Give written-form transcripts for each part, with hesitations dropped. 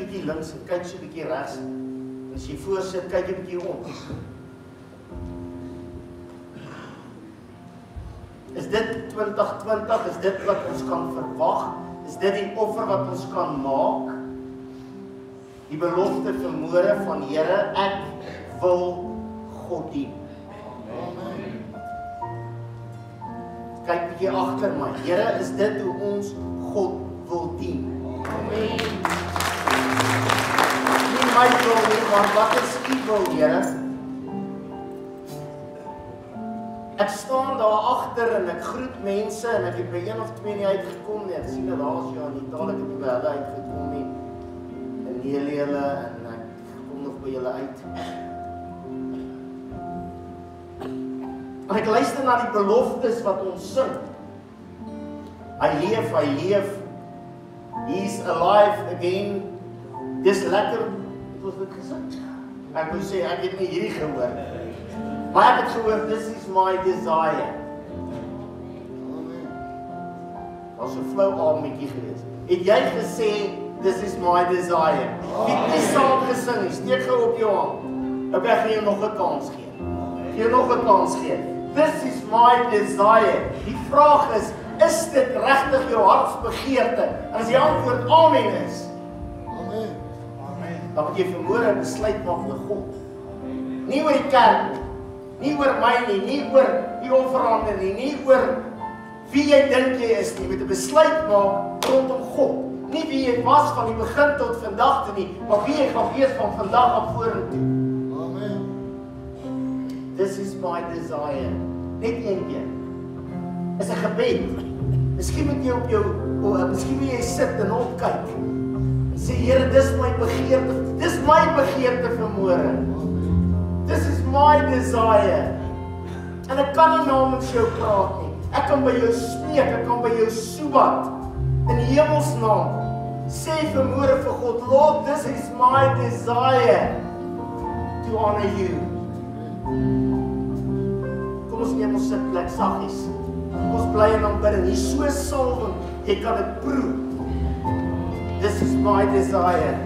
bietjie links en kyk so bietjie regs. As jy voor sit, kyk 'n bietjie om. Is dit 2020? Is dit wat ons kan verwag? Is dit die offer wat ons kan maak? Die belofte vermoere van Here, ek wil God dien. Kyk bietjie agter my. Here, is dit hoe ons God wil dien? Amen. Nie my wil nie, maar wat is U wil, Here? Ek staan daar agter en ek groet mense en ek het by een of twee nie uitgekom nie. Ek sien dat daar is Janita, ek het nie by hulle uitgekom nie. En julle en ek kom nog by julle uit. En ek luister na die beloftes wat ons sing. Hy leef, he's alive again. Dis lekker, het ons dit gesing. Ek wil sê, ek het nie hierdie gehoor. Maar ek het gehoor, this is my desire. Dat was 'n flou ametjie gewees. Het jy gesê, this is my desire? Wie het nie saam gesing nie? Steek gou op jou hand. Ek gaan jou nog 'n kans gee. Jy nog 'n kans gee. This is my desire. Die vraag is dit regtig jou hartsbegeerte? En as die antwoord amen is, amen. Dan moet jy vanmôre 'n besluit maak vir God. Nie oor die kerk nie oor my nie oor die offerande nie oor wie jy dink jy is nie. Jy moet 'n besluit maak rondom God. Nie wie jy was van die begin tot vandag toe nie, maar wie jy gaan wees van vandag af vorentoe. Amen. This is my desire. Net een keer. Is 'n gebed. Miskien moet jy miskien moet jy sit en opkyk. En sê, Here, dis my begeerte. Dis my begeerte vanmôre. This is my desire. En ek kan nie namens jou praat nie. Ek kan by jou spreek, ek kan by jou soebat. In die hemelsnaam. Sê vanmôre vir God, Lord, this is my desire to honor you. Kom ons neem ons sitplek saggies. Kom ons bly en aanbid. Hier so salwing, jy kan dit proe. This is my desire.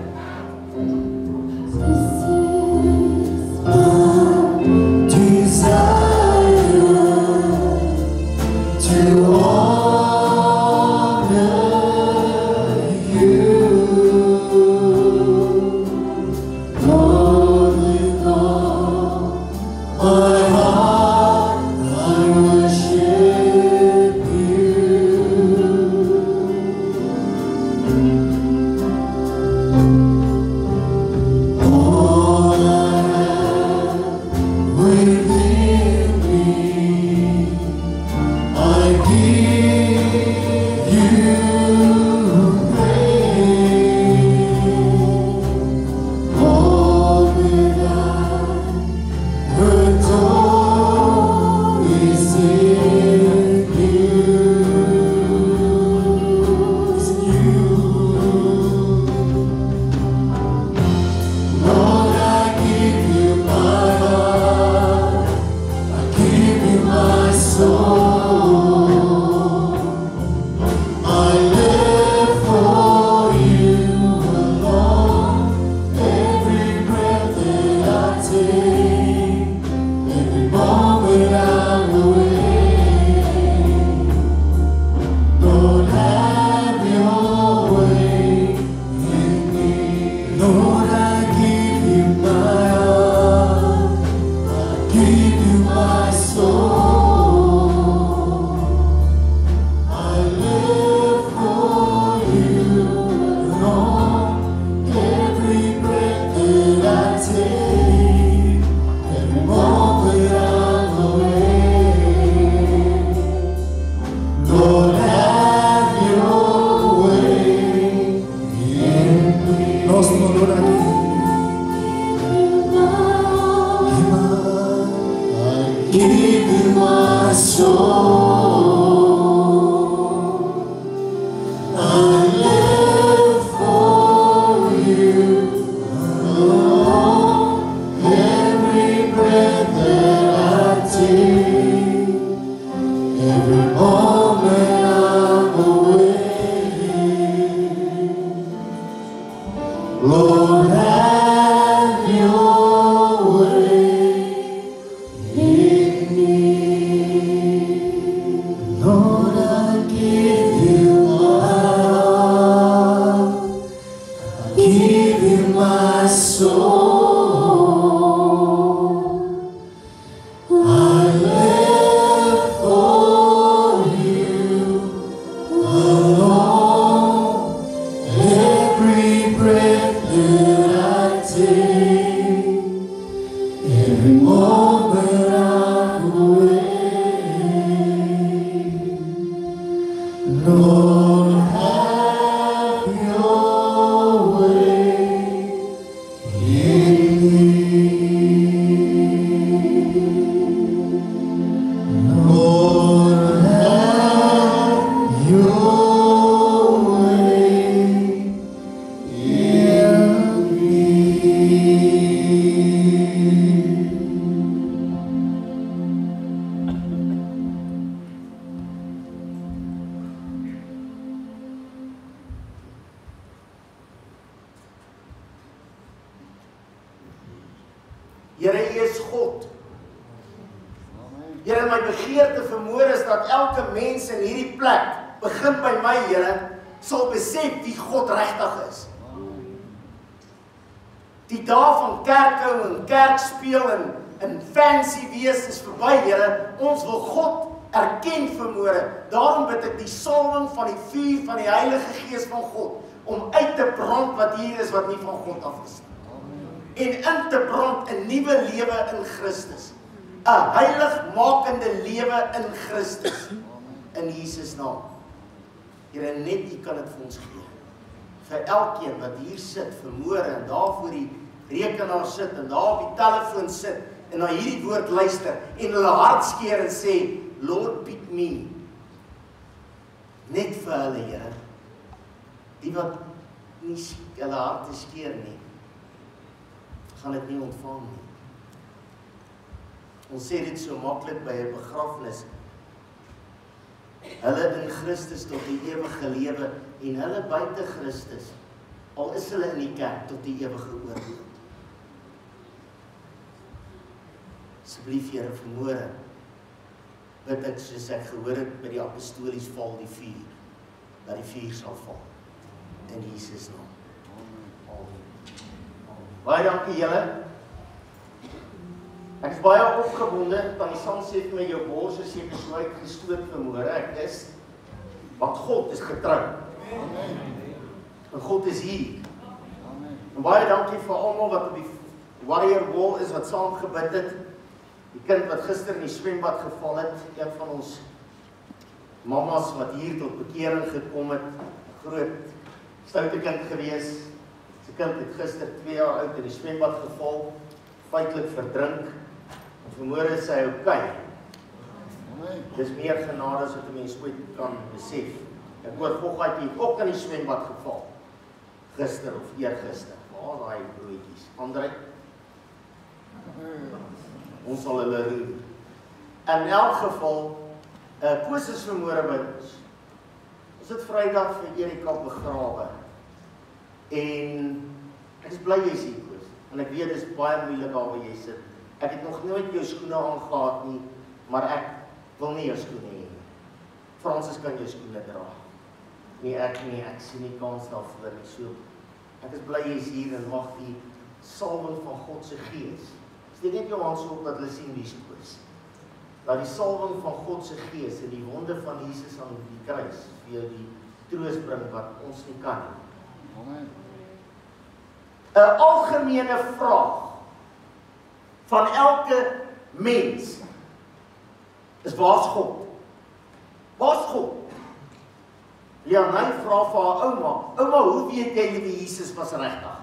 Lord, have your way in me. Lord, I give you my heart. I give you my soul. I live for you alone. Every breath that I take, every moment I'm awake. Lord, have your way in me. Lord, have your way in me. Here, U is God. Here, my begeerte vermoor is dat elke mens in hierdie plek, begin by my, Here, sal besef wie God regtig is. Die dae van kerkhou en kerkspeel en fancy wees is verby, Here. Ons wil God erken vermoor. Daarom bid ek die salwing van die vuur van die Heilige Gees van God, om uit te brand wat hier is, wat nie van God af is. En in te brand 'n nuwe lewe in Christus. 'n heiligmakende lewe in Christus. In Jesus naam. Here, net U kan dit vir ons gee. Vir elkeen wat hier sit, vermoor en daar voor die rekenaar sit en daar op die telefoon sit en na hierdie woord luister en hulle hart skeer en sê, Lord, pick me. Net vir hulle, Here. Die wat nie hulle harte skeer nie, gaan dit nie ontvang nie. Ons sê dit so maklik by 'n begrafnis. Hulle in Christus tot die ewige lewe en hulle buite Christus, al is hulle in die kerk, tot die ewige oordeel. Asseblief, Here, vermoor, bid ek soos ek gehoor het by die apostolies, val die vuur, dat die vuur sal val. In Jesus naam. Amen. Baie dankie, julle. Ek is baie opgewonde, want die sang sê vir my, jou bors is seker so uitgestoot vanmôre. Ek is, want God is getrou. En God is hier. En baie dankie vir almal wat op die Warrior Wall is, wat saam gebid het. Die kind wat gister in die swembad geval het, een van ons mamas wat hier tot bekering gekom het, groot stoute kind gewees. Sy kind het gister 2 jaar oud in die swembad geval, feitelik verdrink. Vanmôre is sy okay. Dis meer genade as wat 'n mens ooit kan besef. Ek hoor Oggend het ook in die swembad geval. Gister of eergister. Waar daai broodjies? Andrei. Ons sal hulle roer. In elk geval, Koos is vanmôre by ons. Ons het Vrydag vir Erika begrawe. En ek is bly jy is hier, Koos. En ek weet dis baie moeilik daar waar jy sit. Ek het nog nooit jou skoene aangehad nie, maar ek wil nie jou skoene hê nie. Francis kan jou skoene dra. Nee, ek sien nie kans daarvoor nie. So, ek is bly jy is hier en mag die salwing van God se Gees. Steek net jou hand so op dat hulle sien wie Koos. Dat die salwing van God se Gees en die wonde van Jesus aan die kruis vir jou die troos bring wat ons nie kan nie. Amen. 'n Algemene vraag van elke mens is, waar's God? Waar's God? Leonie vra vir haar ouma, hoe weet jy wie Jesus was regtig?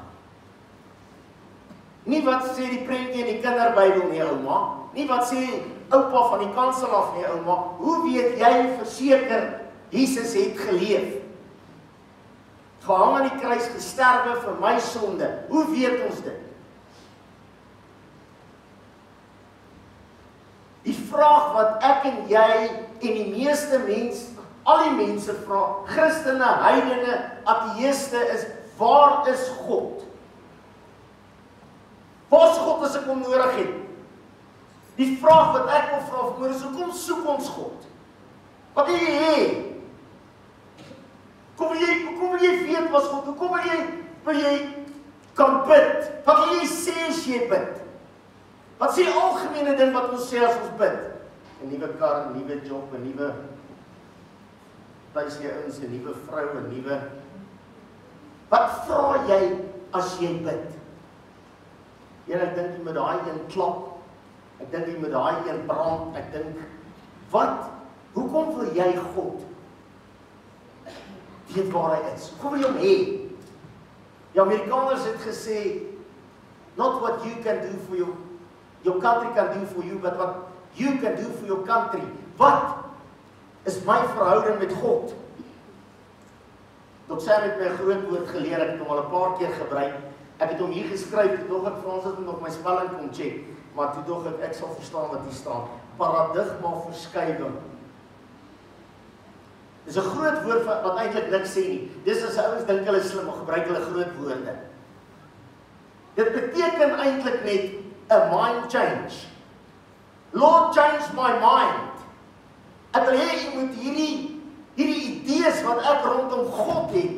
Nie wat sê die prentjie in die kinderbybel nie, ouma. Nie wat sê oupa van die kansel af nie, ouma. Hoe weet jy verseker Jesus het geleef? Gehang aan die kruis, gesterwe vir my sonde. Hoe weet ons dit? Die vraag wat ek en jy en die meeste mense, al die mense vra, Christene, heidene, ateïste, is, waar is God? as ek hom nodig het. Die vraag wat ek wil vra vanmôre is, hoekom soek ons God? Wat wil jy hê? Hoekom wil jy weet wat God? Hoekom wil jy kan bid? Wat wil jy sê as jy bid? Wat sê die algemene ding wat ons sê as ons bid? 'n Nuwe kar, 'n nuwe job, 'n nuwe huisgenoot, 'n nuwe vrou, 'n nuwe. Wat vra jy as jy bid? Here, ek dink jy met daai een klap. Ek dink jy met daai een brand. Ek dink, wat? Hoekom wil jy God weet waar hy is? Hoekom wil jy hom hê? Die Amerikaners het gesê, not what you can do for your country can do for you, but what you can do for your country. Wat is my verhouding met God? Dr. Sam het my 'n groot woord geleer, ek het hom al 'n paar keer gebruik. Ek het hom hier geskryf, toe ek Frans het nog my spelling kom check, maar toe dog ek sal verstaan wat hier staan. Paradigma verskywing. Dis 'n groot woord wat eintlik niks sê nie. Dis as ouens dink hulle is slim, maar gebruik hulle groot woorde. Dit beteken eintlik net 'n mind change. Lord, change my mind. Ek wil hê jy moet hierdie idees wat ek rondom God het,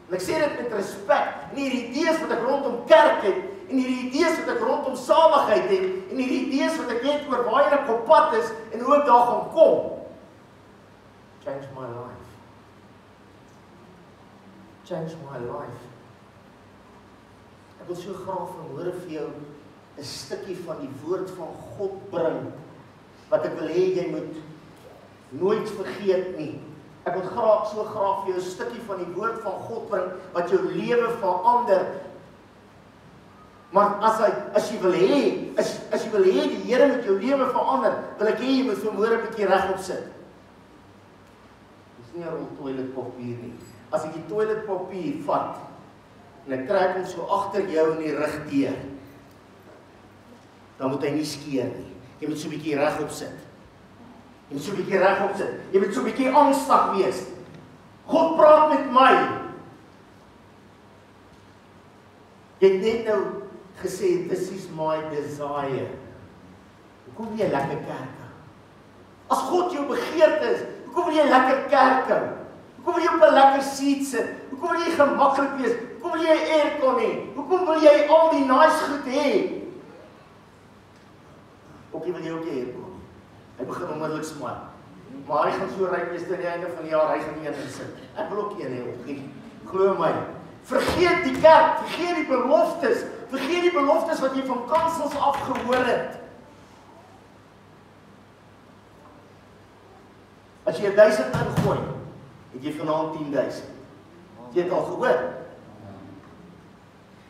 en ek sê dit met respek, en hierdie idees wat ek rondom kerk het, en hierdie idees wat ek rondom saligheid het, en hierdie idees wat ek het oor waar ek op pad is, en hoe ek daar gaan kom. Change my life. Change my life. Ek wil so graag vanmôre vir jou 'n stukkie van die woord van God bring, wat ek wil hê jy moet nooit vergeet nie. Ek wil so graag vir jou 'n stukkie van die woord van God bring, wat jou lewe verander. Maar as jy wil hê die Here moet jou lewe verander, wil ek hê jy moet vanmôre 'n bietjie regop sit. Dis nie 'n rol toiletpapier nie. As ek die toiletpapier vat, en ek trek hom so agter jou in die rug deur, dan moet hy nie skeer nie. Jy moet so 'n bietjie regop sit. Jy moet so 'n bietjie regop sit. Jy moet so 'n bietjie angstig wees. God praat met my. Jy het net nou gesê, this is my desire. Hoekom wil jy lekker kerk hou? As God jou begeerte is, hoekom wil jy lekker kerk hou? Hoekom wil jy op 'n lekker seat sit? Hoekom wil jy gemaklik wees? Hoekom wil jy aircon hê? Hoekom wil jy al die nice goed hê? Hoekom wil jy ook aircon? Hy begin onmiddellik smaak. Maar hy gaan so ryk wees teen die einde van die jaar, hy gaan nie een sit. Ek wil ook een hê op nie. Glo my. Vergeet die kerk, vergeet die beloftes wat jy van kansels af gehoor het. As jy 1000 ingooi, het jy vanaand 10,000. Jy het al gehoor.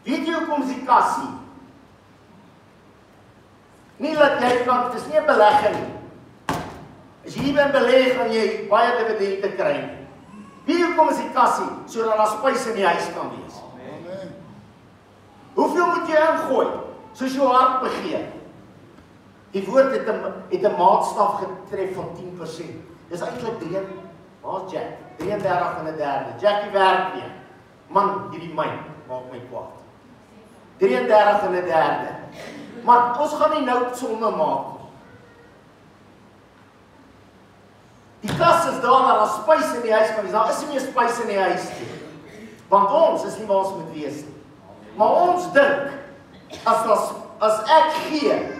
Weet jy hoekom is die kassie? Nie dat jy kan, het is nie 'n belegging nie. As jy hierin belê, gaan jy baie dividende kry. Weet jy hoekom is die kassie? Sodat daar spys in die huis kan wees. Amen. Hoeveel moet jy ingooi? Soos jou hart begeer. Die woord het 'n maatstaf getref van 10%. Dis eintlik 3. Waar's Jack? 33 en 'n derde. Jackie werk weer. Man, hierdie myn maak my kwaad. 33 en 'n derde. Maar ons gaan nie nou somme maak nie. Die kas is daar spys in die huis, maar daar is nie meer spys in die huis nie. Want ons is nie waar ons moet wees nie. Maar ons dink, as ek gee,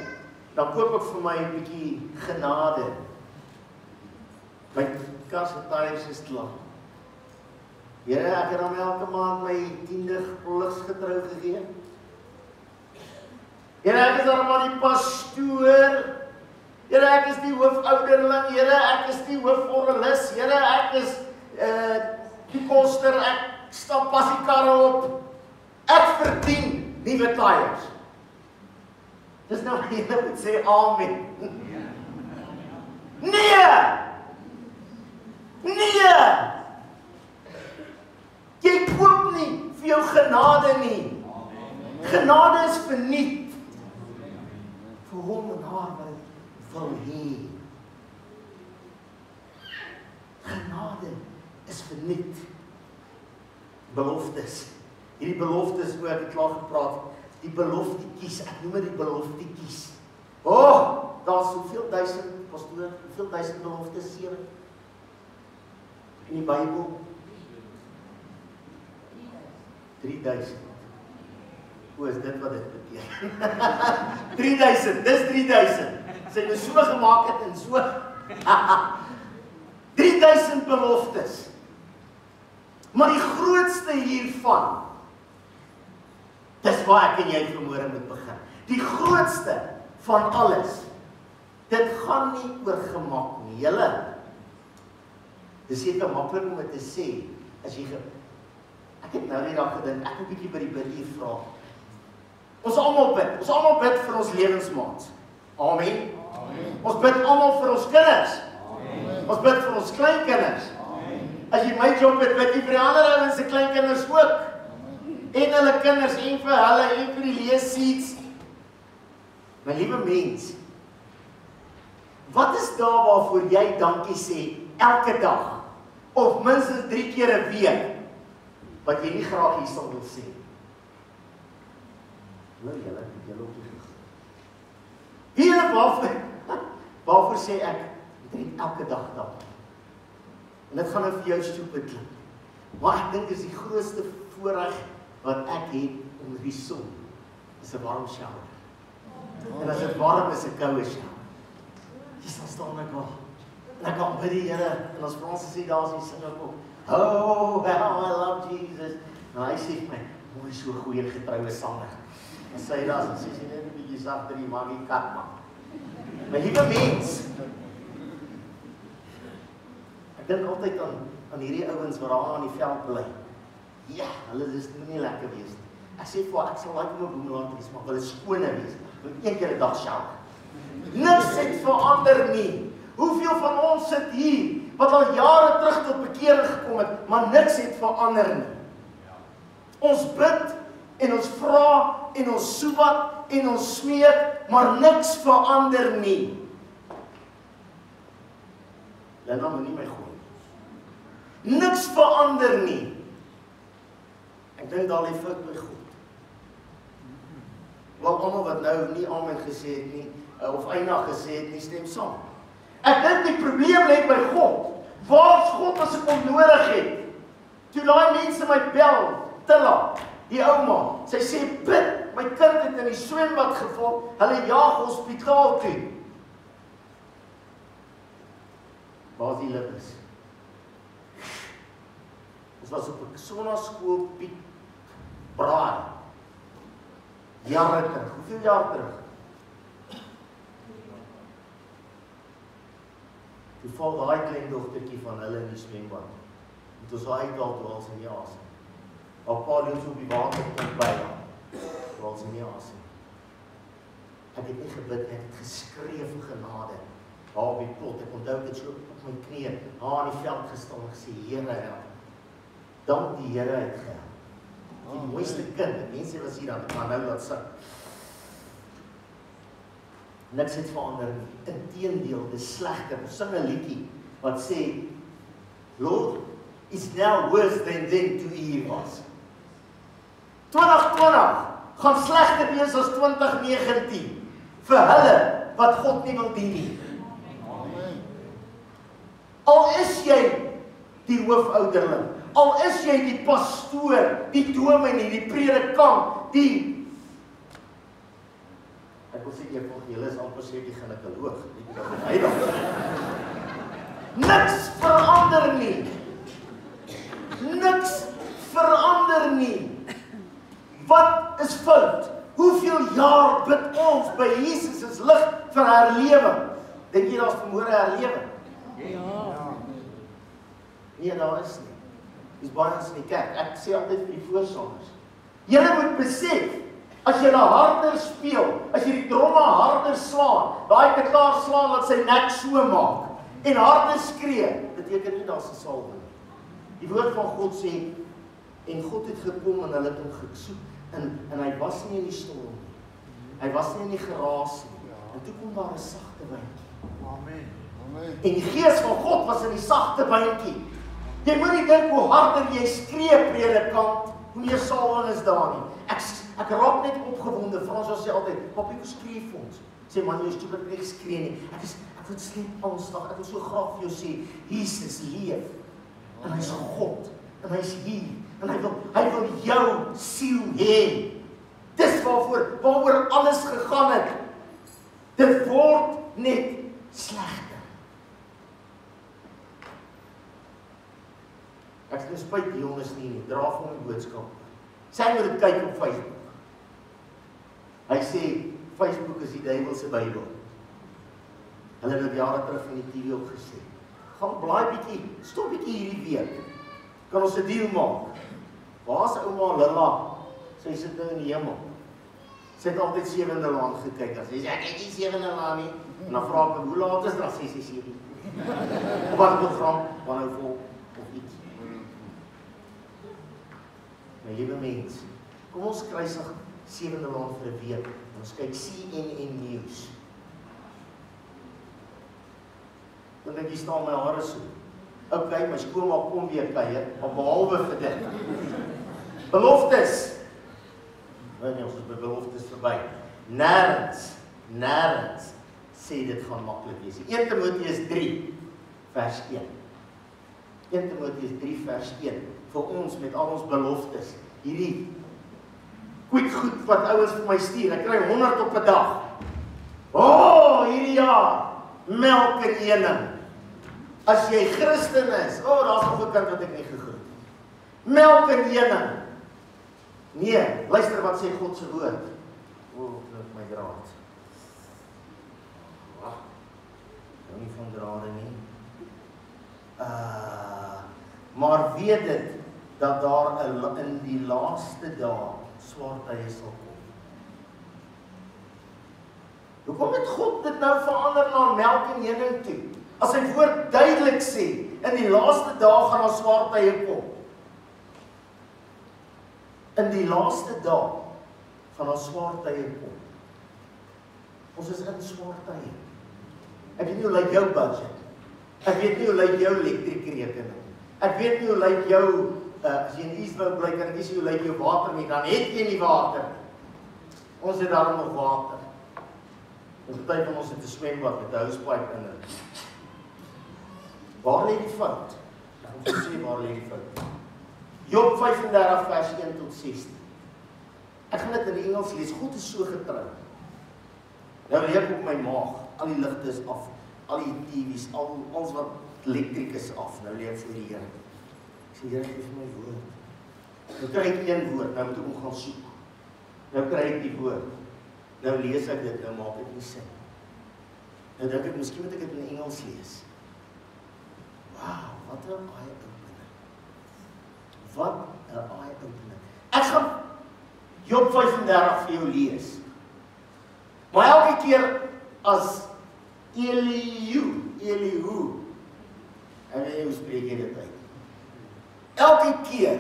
dan koop ek vir my 'n bietjie genade. My kas se tyres is klaar. Here, ek het hom elke maand my 10de geluksgetrou gegee. Here, ek is dan maar die pastoor. Here, ek is die hoofouderling. Here, ek is die hooforgelis. Here, ek is die koster. Ek stap pas die karre op. Ek verdien nuwe tyres. Dis nou jy moet sê amen. Nee! Nee! Jy koop nie vir jou genade nie. Genade is verniet. Vir hom en haar wil hê. Genade is verniet. Beloftes. Hierdie beloftes oor ek klaar gepraat. die beloftetjies, ek noem dit die beloftetjies. Daar's hoeveel duisend, pastoor, hoeveel duisend beloftes, 7 in die Bybel? 3000. Is dit wat dit beteken? 3000, dis 3000. Sy het so gemaak het en so. 3000 beloftes. Maar die grootste hiervan, dis waar ek en jy vanmôre moet begin. Die grootste van alles, dit gaan nie oor gemak nie. Julle, dis seker maklik om dit te sê, as jy ek het nou die dag gedink, ek moet 'n bietjie by die bid hier vra. Ons almal bid vir ons lewensmaats. Amen. Amen. Ons bid almal vir ons kinders. Amen. Ons bid vir ons kleinkinders. Amen. As jy my job het, bid jy vir die ander ouens se kleinkinders ook. Amen. En hulle kinders, en vir hulle, en vir die leesseats. My liewe mens, wat is daar waarvoor jy dankie sê, elke dag, of minstens 3 keer 'n week, wat jy nie graag hier sal wil sê? Nou julle, julle op die waarvoor sê ek, drink elke dag dankie. En dit gaan nou vir jou stupid klink. Maar ek dink is die grootste voorreg wat ek het om die son, is 'n warm shower. En as dit warm is, 'n koue shower. Jy sal staan ek al. En ek kan bid die Here, en as Frans sê daar is die sing ek ook. Oh, how I love Jesus. Nou hy sê vir my, mooi so goeie getroue sanger. En sê daar, en sê net 'n bietjie sagter die maggie kat man. My liewe mens, ek dink altyd aan hierdie ouens wat daar aan die veld bly. Ja, hulle is nie lekker wees nie. Ek sê vir ek sal like om 'n boemelaar wees, maar hulle skone wees. Wil een keer 'n dag shower. Niks het verander nie. Hoeveel van ons sit hier wat al jare terug tot bekering gekom het, maar niks het verander nie. Ons bid en ons vra en ons soebat en ons smeek, maar niks verander nie. Lena moet nie my gooi. Niks verander nie. Ek dink daar lê fout by God. Wel almal wat nou nie amen gesê het nie, of eina gesê het nie, stem saam. Ek dink die probleem lê by God. Waar's God as ek hom nodig het? Toe daai mense my bel, Tilla, die ouma, sy sê bid, my kind het in die swembad geval, hulle jaag hospitaal toe. Waar's die lippes? Ons was op 'n sonnaskool Piet Braai. Jare terug. Hoeveel jaar terug? Toe val daai klein dogtertjie van hulle in die swembad. En toe sy uithaal toe al sy nie asem. Haar pa loop so op die water kom by haar. Toe al sy nie asem. Ek het nie gebid, ek het geskree vir genade. Daar op die plot, ek onthou dit so op my knieë, daar in die veld gestaan en gesê, Here help. Dank die Here het gehelp. Die mooiste kind, mense was hier dan, maar nou laat sit. Niks het verander nie. Inteendeel, dis slegter. Ons sing 'n liedjie wat sê, Lord, it's now worse than then toe U hier was. 2020 gaan slegter wees as 2019 vir hulle wat God nie wil dien nie. Amen. Al is jy die hoofouderling, al is jy die pastoor, die dominee, die predikant, ek wil sê julle is amper sê die ginekoloog. Niks verander nie. Niks verander nie. Wat is fout? Hoeveel jaar bid ons by Jesus is lig vir herlewing? Dink jy daar's vanmôre herlewing? Ja. Nee, daar is nie. Dis baie ons in die kerk. Ek sê altyd vir die voorsangers. Julle moet besef, as jy harder speel, as jy die tromme harder slaan, daai gitaar slaan dat sy nek so maak, en harder skree, beteken nie daar's 'n salwing nie. Die woord van God sê, en God het gekom en hulle het hom gesoek, en hy was nie in die storm nie. Hy was nie in die geraas nie. En toe kom daar 'n sagte windjie. Amen. Amen. En die gees van God was in die sagte windjie. Jy moet nie dink hoe harder jy skree, predikant, hoe meer salwing is daar nie. ek raak net opgewonde. Frans sê altyd, "Papi, hoe skree vir ons?" Sê man, jy stupid, ek skree nie. Ek wil sleep alsdag. Ek wil so graag vir jou sê, Jesus leef. En hy's God. En hy's hier. En hy wil jou siel hê. Dis waaroor alles gegaan het. Dit word net slegter. Ek sê spyt die jonges nie, dra vir hom die boodskap. Sy moet dit kyk op Facebook. Hy sê, Facebook is die duiwel se Bybel. Hulle het dit jare terug in die TV ook gesê. Gaan blaai bietjie, stop bietjie hierdie week. Kan ons 'n deal maak? Waar's ouma Lilla? Sy sit nou in die hemel. Sy het altyd Sewende Laan gekyk. Sy sê, ek het nie Sewende Laan nie. En dan vra ek, hoe laat is dit? Sy sê 7. Of wat program, wanneer vol of iets. My liewe mens, kom ons kruisig Sewende Laan vir 'n week. Ons kyk CNN News. Dan dink jy staan my hare so. Okay, my skoonmaak kom weer kuier, maar behalwe vir dit. Beloftes. Nee, ons is by beloftes verby. Nêrens sê dit gaan maklik wees. 1 Timoteus 3 vers 1. 1 Timoteus 3 vers 1. Vir ons met al ons beloftes. Hierdie quick goed wat ouens vir my stuur. Ek kry 100 op 'n dag. Hierdie jaar melk en heuning. As jy Christen is, daar's nog 'n kind wat ek nie gegroet. Melk en heuning. Nee, luister wat sê God se woord. Knip my draad. Wag. Nou nie van drade nie. Maar weet dit dat daar in die laaste dae swaar tye sal kom. Hoekom het God dit nou verander na melk en heuning toe? As sy woord duidelik sê, in die laaste dae gaan daar swaar tye kom. In die laaste dae gaan daar swaar tye kom. Ons is in swaar tye. Ek weet nie hoe lyk jou budget. Ek weet nie hoe lyk jou elektriekrekening. Ek weet nie hoe lyk jou as jy in Israel bly, kan ek nie sê hoe lyk jou water nie, dan het jy nie water. Ons het daarom nog water. En party van ons het 'n swembad met 'n housepipe in dit. Waar lê die fout? Ek wil sê waar lê die fout? Job 35 vers 1 tot 16. Ek gaan dit in die Engels lees. God is so getrou. Nou leer ek op my maag, al die ligte is af, al die TV's, alles wat elektrik is af. Nou leer ek vir die Here. Ek sê, Here, gee vir my woord. Nou kry ek een woord, nou moet ek hom gaan soek. Nou kry ek die woord. Nou lees ek dit, nou maak dit nie sin. Nou dink ek, miskien moet ek dit in Engels lees. Wow, wat 'n eye-opener. Wat 'n eye-opener. Ek gaan Job 35 vir jou lees. Maar elke keer as Elihu, en hoe spreek jy dit uit? Elke keer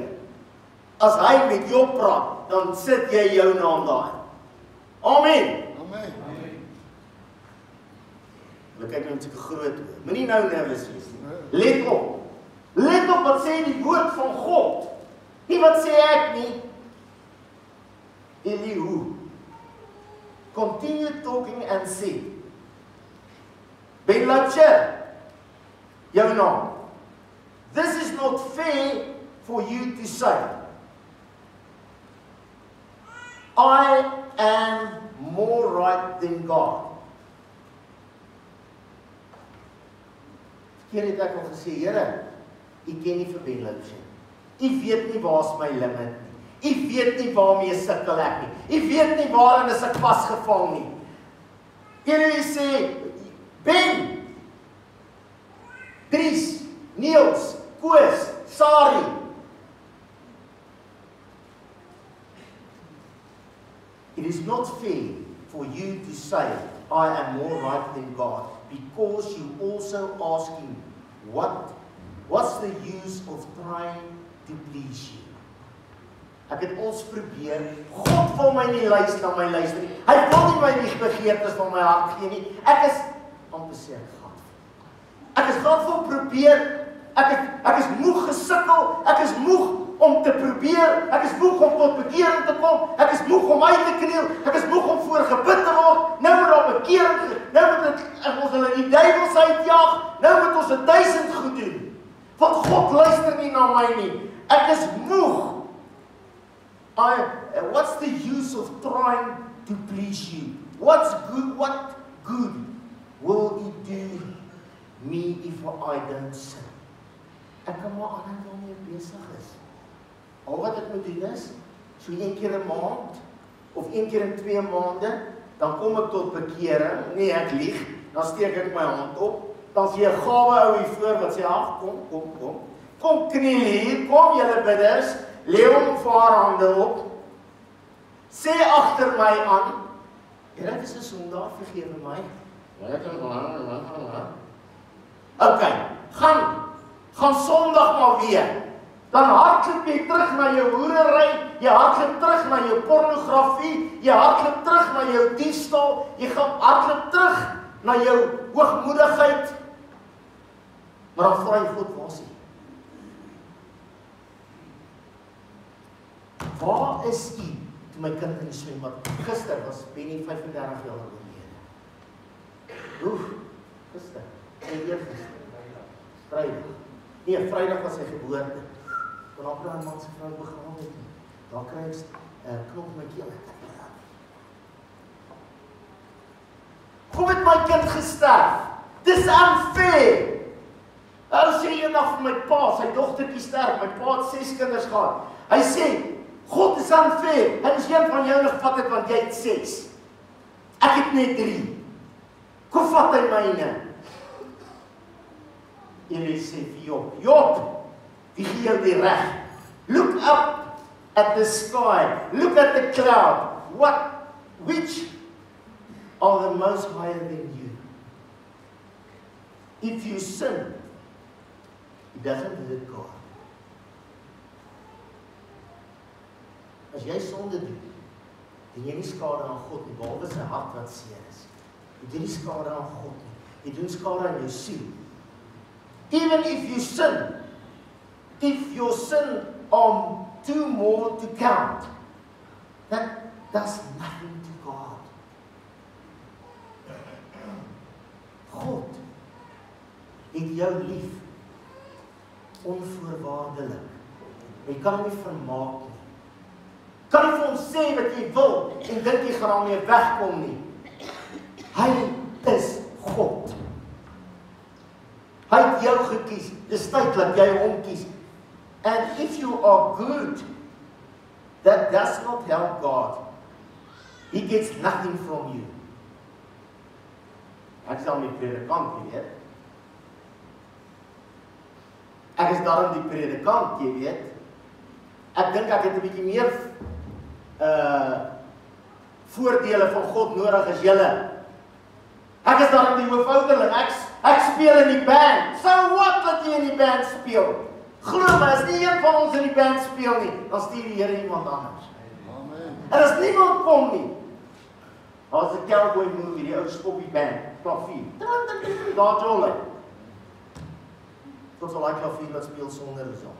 as hy met Job praat, dan sit jy jou naam daar. Amen. Amen. Hulle kyk nou met sulke groot oë. Moenie nou nervus wees nie. Let op. Let op wat sê die woord van God. Nie wat sê ek nie. Elihu. Continue talking and say. Loubser, jou naam. This is not fair for you to say. I am more right than God. Keer het ek al gesê, Here, U ken nie vir Loubser. U weet nie waar's my limit nie. U weet nie waarmee sukkel ek nie. U weet nie waarin is ek vasgevang nie. Here sê, Ben, Dries, Niels, Koos, Sari. It is not fair for you to say, I am more right than God, because you also asking, what's the use of trying to please you? Ek het ons probeer, God wil my nie luister na my luister nie. Hy wil nie my nie begeertes van my hart gee nie. Ek is, om te sê, ek is gatvol probeer, ek is moeg gesukkel, ek is moeg om te probeer, ek is moeg om tot bekering te kom, ek is moeg om uit te kniel, ek is moeg om voor gebid te word, nou moet daar bekering, nou moet ons hulle die duiwels uitjaag, nou moet ons 1000 goed doen, want God luister nie na my nie, ek is moeg. What's the use of trying to please you? What good will it do me if I don't sin? Ek kan maar aan waarmee ek besig is. Al wat ek moet doen is, so 1 keer 'n maand, of 1 keer in 2 maande, dan kom ek tot bekering, nee ek lieg, dan steek ek my hand op, dan sien jy 'n gawe ou hier voor wat sê, ag kom kniel hier, kom julle bidders, lê hom voorhande op, sê agter my aan, Here, ek is 'n sondaar, vergewe my. Okay, gaan Sondag maar weer. Dan hardloop jy terug na jou hoerery, jy hardloop terug na jou pornografie, jy hardloop terug na jou diefstal, jy gaan hardloop terug na jou hoogmoedigheid. Maar dan vra jy God, waar is hy? Waar is hy? Toe my kind in die swembad, gister was Benny 35 jaar gelede. Gister, eergister, Vrydag. Nee, Vrydag was sy geboorte. Want dan praat man se vrou begaan het. Dan kry ek 'n klop my keel. Hoe het my kind gesterf? Dis unfair. Ou sê eendag vir my pa, sy dogtertjie sterf, my pa het 6 kinders gehad. Hy sê, God is unfair. Hy is een van jou gevat het, want jy het 6. Ek het net 3. Kom vat hy myne. Jy sê vir Job, wie gee jou die reg? Look up at the sky, look at the cloud. Which are the most higher than you? If you sin, it doesn't hurt God. As jy sonde doen, doen jy nie skade aan God nie, behalwe sy hart wat seer is. Jy doen nie skade aan God nie, jy doen skade aan jou siel. Even if you sin, if your sin are 2 more to count, that does nothing to God. God het jou lief, onvoorwaardelik. Jy kan hom nie vermaak nie. Kan nie vir hom sê wat jy wil, en dink jy gaan daarmee wegkom nie. Hy is God. Hy het jou gekies, dis tyd dat jy hom kies. And if you are good, that does not help God. He gets nothing from you. Ek sal nie predikant, jy weet. Ek is daarom die predikant, jy weet. Ek dink ek het 'n bietjie meer voordele van God nodig as julle. Ek is daarom die hoofouderling. Ek speel in die band. So what dat jy in die band speel? Glo my, as nie een van ons in die band speel nie, dan stuur die Here iemand anders. Amen. En as niemand kom nie, as 'n cowboy movie, die ou skoppie band, klavier. Daar jol hy. Tot so like klavier wat speel sonder gesang.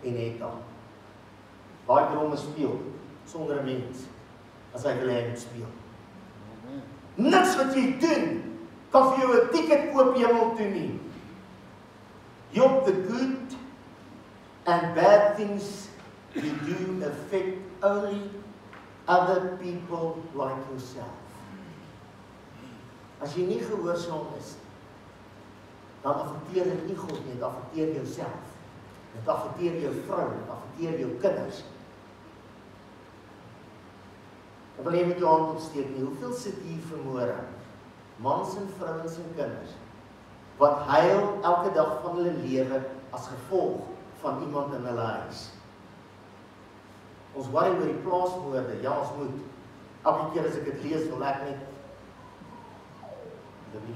En het dan. Baie drome speel sonder 'n mens, as hy wil hê hy moet speel. Amen. Niks wat jy doen, kan vir jou 'n ticket koop hemel toe nie. Job, the good and bad things you do affect only other people like yourself. As jy nie gehoorsaam is, dan affekteer dit nie God nie, dit affekteer jouself. Dit affekteer jou vrou, dit affekteer jou kinders. Ek wil nie met jou hand opsteek nie, hoeveel sit hier vanmôre? Mans en vrouens en kinders, wat huil elke dag van hulle lewe as gevolg van iemand in hulle huis. Ons worry oor die plaasmoorde, ja ons moet. Elke keer as ek dit lees, wil ek net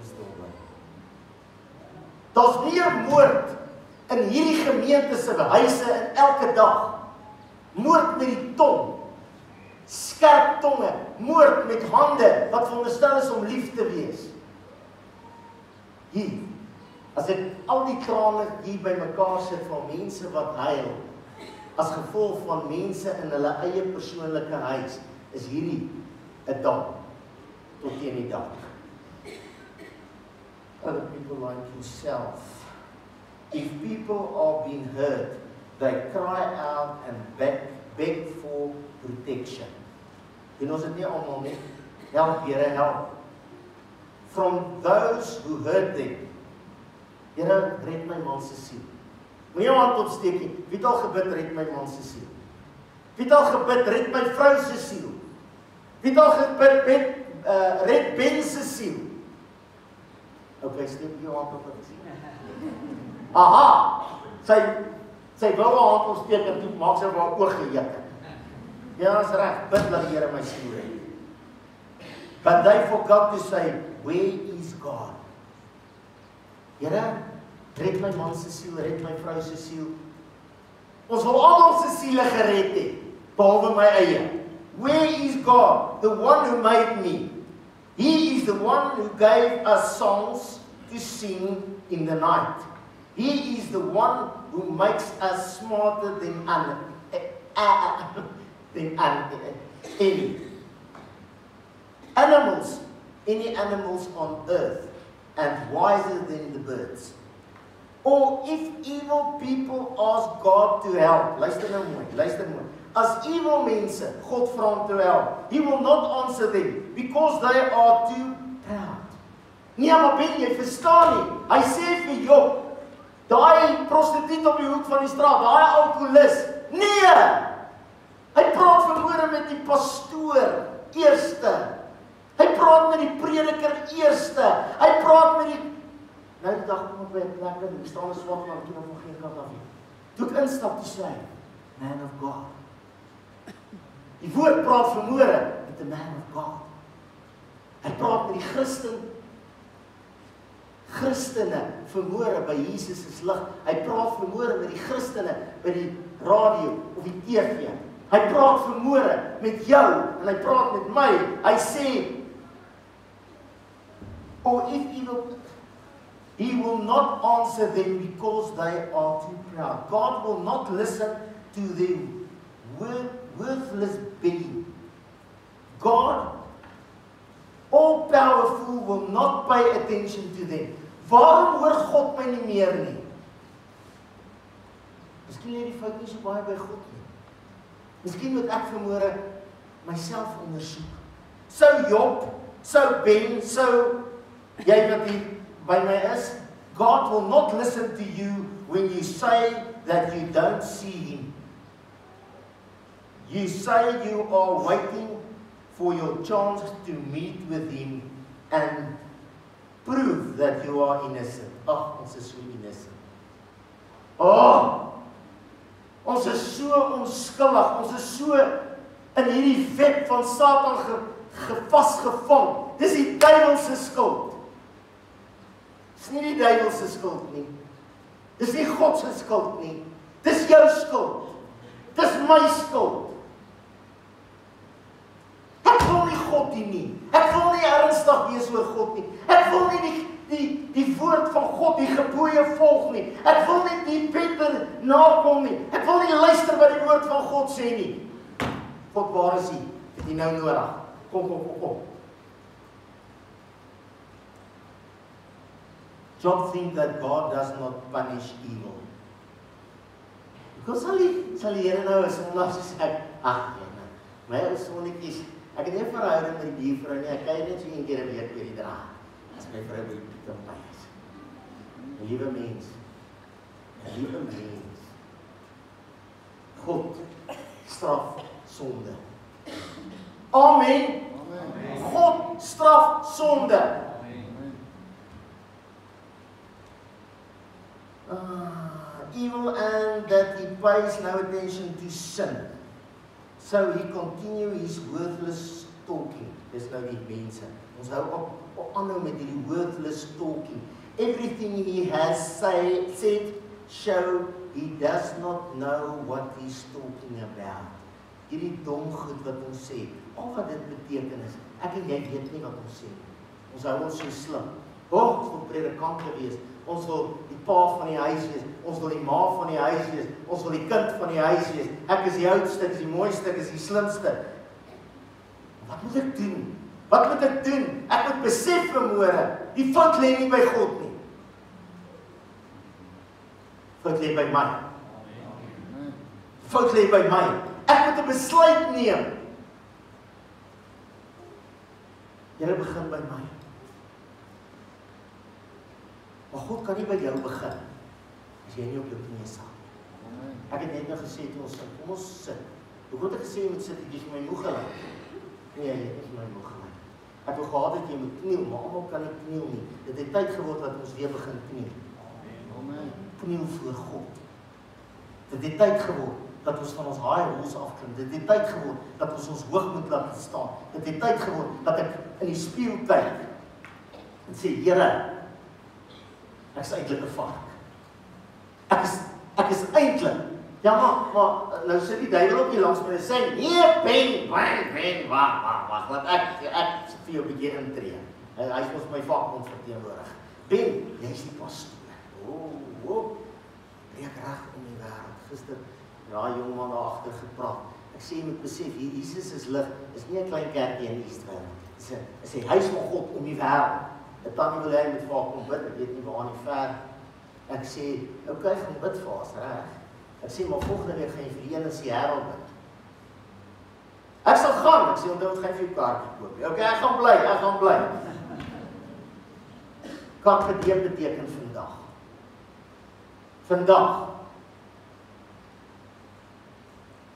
stil bly. Daar's meer moord in hierdie gemeente se huise in elke dag. Moord met die tong, skerp tonge, moord met hande, wat veronderstel is om lief te wees. Hier, as ek al die trane hier by mekaar sit van mense wat huil, as gevolg van mense in hulle eie persoonlike huis, is hierdie 'n dam tot teen die dak. Other people like yourself. If people are being hurt, they cry out and beg for protection. En ons het nie almal nie. Help, Here, help. From those who hurt them. Here, red my man se siel. Moenie jou hand opsteek nie. Wie het al gebid, red my man se siel? Wie het al gebid, red my vrou se siel? Wie het al gebid, red Ben se siel? Okay, steek jou hand op. Aha! Sy wou haar hand opsteek en toe maak sy haar oor geheek. Ja, is reg, bid dat die Here my siel red. But they forgot to say, where is God? Here, red my man se siel, red my vrou se siel. Ons wil almal se siele gered hê, behalwe my eie. Where is God, the one who made me? He is the one who gave us songs to sing in the night. He is the one who makes us smarter than any animals on earth, and wiser than the birds. Or if evil people ask God to help, luister nou mooi, luister mooi. As evil mense God vra om te help, He will not answer them, because they are too proud. Nee, maar Ben, jy verstaan nie. Hy sê vir Job, daai prostituut op die hoek van die straat, daai alkoholis, nee! Hy praat vanmôre met die pastoor, eerste. Hy praat met die prediker, eerste. Hy praat met die... Nou die dag kom ek by 'n plek en ek staan 'n swart man, toe van geen kant af nie. Toe ek instap, toe sê hy, man of God. Die woord praat vanmôre met 'n man of God. Hy praat met die Christene vanmôre by Jesus se lig. Hy praat vanmôre met die Christene by die radio of die TV. Hy praat vanmôre met jou en hy praat met my. Hy sê, or if evil, He will not answer them because they are too proud. God will not listen to their worthless begging. God, all powerful, will not pay attention to them. Waarom hoor God my nie meer nie? Miskien lê die fout nie so baie by God nie. Miskien moet ek vanmôre myself ondersoek. Sou Job, sou Ben, sou jy wat hier by my is, God will not listen to you when you say that you don't see Him. You say you are waiting for your chance to meet with Him and prove that you are innocent. Ag, ons is so innocent. Ons is so onskuldig, ons is so in hierdie web van Satan vasgevang. Dis die duiwel se skuld. Dis nie die duiwel se skuld nie. Dis nie God se skuld nie. Dis jou skuld. Dis my skuld. Ek wil nie God dien nie. Ek wil nie ernstig wees oor God nie. Ek wil nie die woord van God, die gebooie volg nie. Ek wil nie die wette nakom nie. Ek wil nie luister wat die woord van God sê nie. God, waar is U? Het U nou nodig? Kom. Job think that God does not punish evil. Because sal die Here nou is onlangs gesê, my ou sonnetjies, ek het nie 'n verhouding met die buurvrou nie, ek kyk net so een keer 'n week oor die draad. As my vrou by die Piet en Py is. 'n Liewe mens. God straf sonde. Amen. God straf sonde. Evil, and that He pays no attention to sin. So He continue His worthless talking. Dis nou die mense. Ons hou op aanhou met hierdie worthless talking. Everything He has said show He does not know what He's talking about. Hierdie dom goed wat ons sê, al wat dit beteken is, ek en jy weet nie wat ons sê. Ons hou ons so slim. Ons wil predikante wees. Ons wil die pa van die huis wees. Ons wil die ma van die huis wees. Ons wil die kind van die huis wees. Ek is die oudste, ek is die mooiste, ek is die slimste. Wat moet ek doen? Wat moet ek doen? Ek moet besef vanmôre, die fout lê nie by God nie. Fout lê by my. Fout lê by my. Ek moet 'n besluit neem. Here begin by my. Maar God kan nie by jou begin as jy nie op jou knieë sal. Ek het net nou gesê toe ons sit, kom ons sit. Hoe het ek gesê jy moet sit, jy is my moeg gelaat. Nee, jy is my moeg gelaat. Ek wil gehad dat jy moet kniel, maar almal kan nie kniel nie. Dit het tyd geword dat ons weer begin kniel. Kniel voor God. Dit het tyd geword dat ons van ons high horse afklim. Dit het tyd geword dat ons ons hoog moet laat staan. Dit het tyd geword dat ek in die spieël kyk en sê, Here, ek is eintlik 'n vark. Ek is eintlik. Ja, maar nou sit die duiwel op die langs my en sê, nee, Ben, wag, wat ek vir jou 'n bietjie intree. Hy is mos my vakbond verteenwoordig. Ben, jy is die pastoor. Breek reg om die wêreld. Gister, jongman daar agter gepraat. Ek sê jy moet besef, hier Jesus is lig, is nie 'n klein kerkie in Israel. Dit is die huis van God om die wêreld. Dit kan nie wil hy met vaak kom bid, ek weet nie waar nie ver. Ek sê, okay, gaan bid vir ons, reg. Ek sê, maar volgende week gaan jy vir een in Seattle bid. Ek sal gaan, ek sê, onthou het gaan vir jou kaartjie koop. Okay, ek gaan bly. Wat gedeem beteken vandag? Vandag.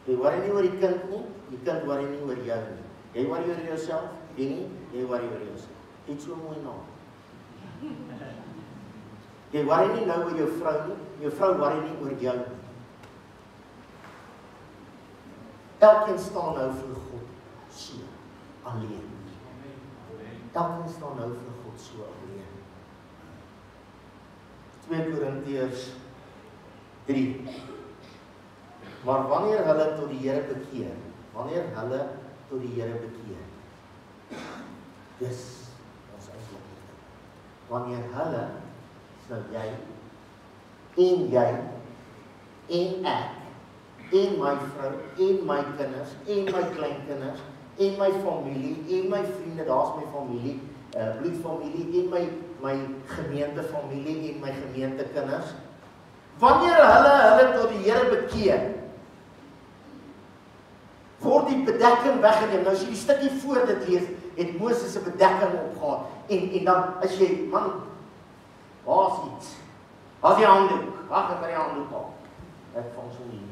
Jy worry nie oor die kind nie, die kind worry nie oor jou nie. Jy worry oor jouself, jy worry oor jouself. Iets so mooi nou. Jy worry nie nou oor jou vrou nie, jou vrou worry nie oor jou nie. Elkeen staan nou vir God so alleen. Elkeen staan nou vir God so alleen. 2 Korintiërs 3. Maar wanneer hulle tot die Here bekeer, dis ons eintlik. Wanneer hulle, nou jy en ek, en my vrou, en my kinders, en my kleinkinders, en my familie, en my vriende, daar's my familie, bloedfamilie, en my gemeentefamilie, en my gemeentekinders. Wanneer hulle tot die Here bekeer, word die bedekking weggeneem. Nou as jy die stukkie voor dit lees, het Moses 'n bedekking opgehad. En dan as jy, man, waar's iets? Waar's die handdoek? Wag, ek by die handdoek op. Ek vang so nie hier.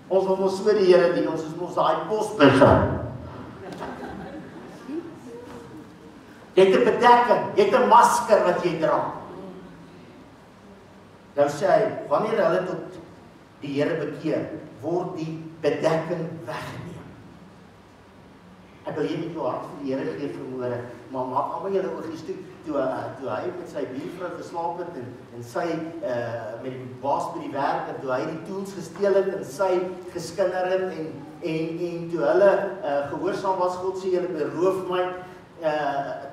Ons wil mos so die Here dien, ons is mos daai posbusser. Jy het 'n bedekking, jy het 'n masker wat jy dra. Nou sê hy, wanneer hulle tot die Here bekeer, word die bedekking weggeneem. Ek wil hier met jou hart vir die Here gee vanmôre, maar maak almal julle oogies toe hy met sy buurvrou geslaap het en sy met die baas by die werk en toe hy die tools gesteel het en sy geskinder het en toe hulle gehoorsaam was, God sê julle beroof my,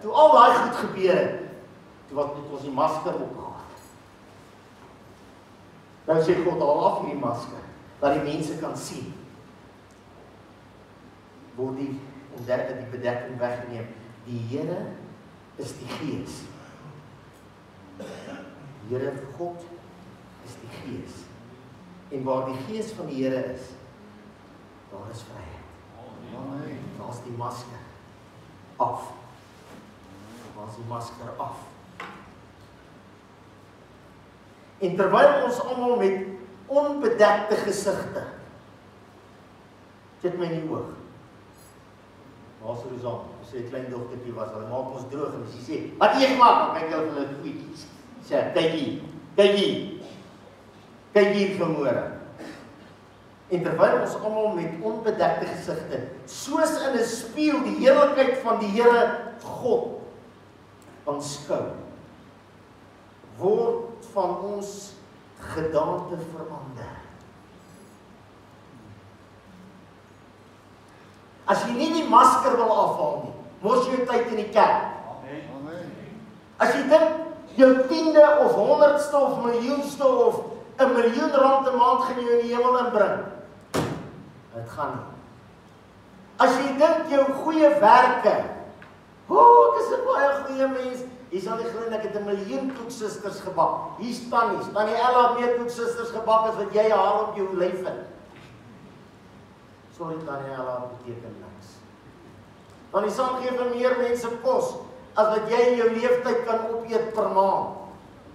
toe al daai goed gebeur het, toe wat moet ons die masker opgehad. Nou sê God, al af hierdie masker, dat die mense kan sien, word die bedekking weggeneem. Die Here is die Gees. Die Here God is die Gees. En waar die Gees van die Here is, daar is vryheid. Daar is die masker af. Daar is die masker af. En terwyl ons almal met onbedekte gesigte, sit my in die oog. Waar sou Rosan, as sy 'n klein dogtertjie was, hulle maak ons droog en sy sê, wat het jy gemaak? Dan kyk jy op hulle voetjies. Sê, kyk hier vanmôre. En terwyl ons almal met onbedekte gesigte, soos in 'n spieël die heerlikheid van die Here God aanskou, word van ons gedaante verander. As jy nie die masker wil afhaal nie, mos jy tyd in die kerk. As jy dink jou 10de of 100ste of miljoenste of 'n miljoen rand 'n maand gaan jou in die hemel inbring, dit gaan nie. As jy dink jou goeie werke, ek is 'n baie goeie mens, jy sal nie glo ek het 'n miljoen koeksusters gebak. Hier staan nie, Tannie Ella het meer koeksusters gebak as wat jy haar op jou lyf het. Sorry Tannie Ella, dit beteken niks. Want die Sam gee vir meer mense kos as wat jy in jou leeftyd kan opeet per maand.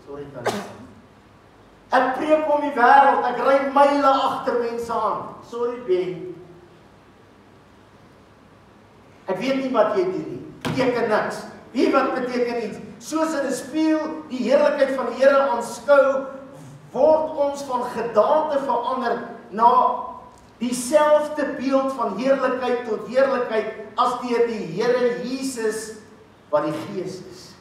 Sorry Tannie Ella. Ek preek om die wêreld, ek ry myle agter mense aan. Sorry Ben. Ek weet nie wat jy doen nie. Beteken niks. Wie wat beteken iets? Soos in 'n spieël die heerlikheid van die Here aanskou, word ons van gedaante verander na dieselfde beeld van heerlikheid tot heerlikheid as deur die Here Jesus wat die Gees is.